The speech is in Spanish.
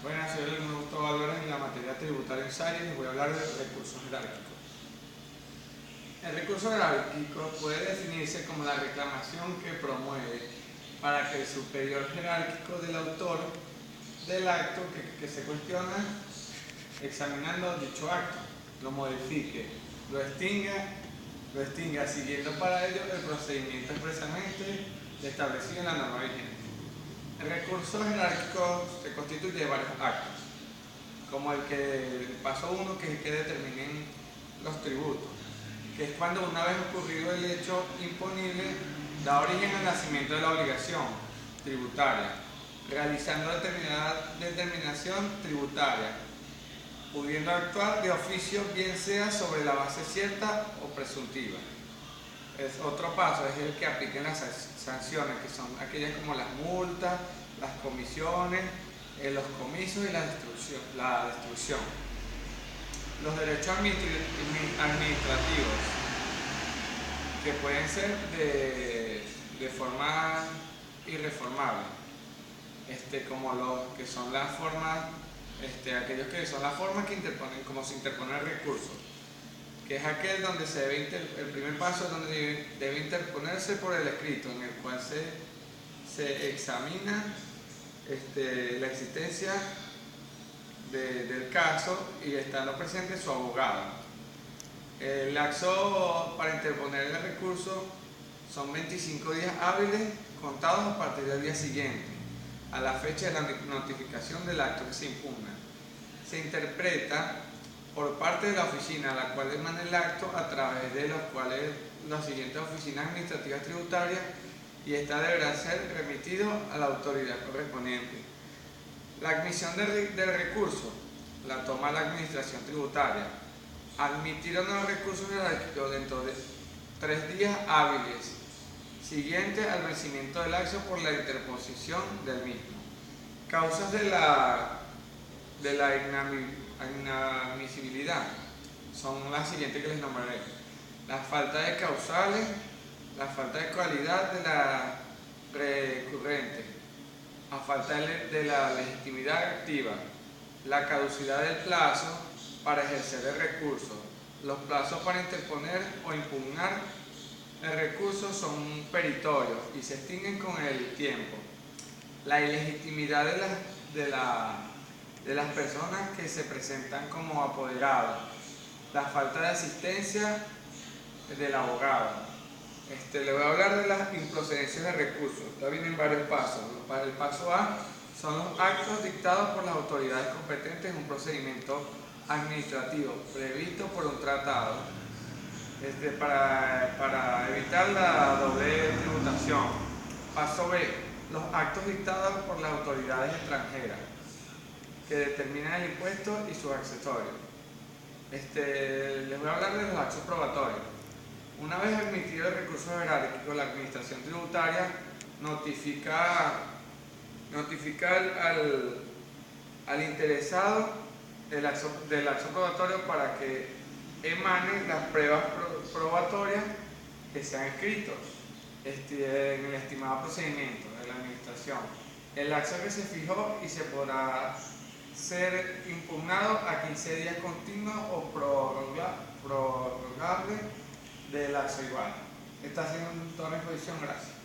Buenas, soy el Augusto Álvarez en la materia tributaria en SARI y les voy a hablar del recurso jerárquico. El recurso jerárquico puede definirse como la reclamación que promueve para que el superior jerárquico del autor del acto que se cuestiona, examinando dicho acto, lo modifique, lo extinga siguiendo para ello el procedimiento expresamente establecido en la norma vigente. El recurso jerárquico se constituye de varios actos, como el paso 1, que es el que determinen los tributos, que es cuando una vez ocurrido el hecho imponible da origen al nacimiento de la obligación tributaria, realizando determinada determinación tributaria, pudiendo actuar de oficio bien sea sobre la base cierta o presuntiva. Otro paso es el que apliquen las sanciones, que son aquellas como las multas, las comisiones, los comicios y la destrucción. Los derechos administrativos, que pueden ser de forma irreformable, como los que son las formas, aquellos que son las formas que interponen, como se interpone el recurso, que es aquel donde el primer paso es donde debe interponerse por el escrito, en el cual se examina la existencia del caso y estando presente su abogado. El lapso para interponer el recurso son 25 días hábiles contados a partir del día siguiente, a la fecha de la notificación del acto que se impugna. Se interpreta por parte de la oficina a la cual emana el acto, a través de los cuales las siguientes oficinas administrativas tributarias, y esta deberá ser remitido a la autoridad correspondiente. La admisión del recurso la toma la administración tributaria. Admitir o no el recurso jerárquico dentro de 3 días hábiles siguientes al vencimiento del acto por la interposición del mismo. Causas de la inadmisibilidad son las siguientes que les nombraré: la falta de causales, la falta de cualidad de la recurrente, a falta de la legitimidad activa, la caducidad del plazo para ejercer el recurso. Los plazos para interponer o impugnar el recurso son peritorios y se extinguen con el tiempo. La ilegitimidad de las personas que se presentan como apoderados, la falta de asistencia del abogado. Le voy a hablar de las improcedencias de recursos. Ya vienen varios pasos. Para el paso A son los actos dictados por las autoridades competentes en un procedimiento administrativo previsto por un tratado para evitar la doble tributación. Paso B, los actos dictados por las autoridades extranjeras que determinan el impuesto y sus accesorios. Les voy a hablar de los actos probatorios. Una vez admitido el recurso jerárquico, la administración tributaria notifica al interesado del acto probatorio para que emanen las pruebas probatorias que se han escrito en el estimado procedimiento de la administración. El acto que se fijó y se podrá ser impugnado a 15 días continuos o prorrogable del acto igual. Esta ha sido toda mi exposición. Gracias.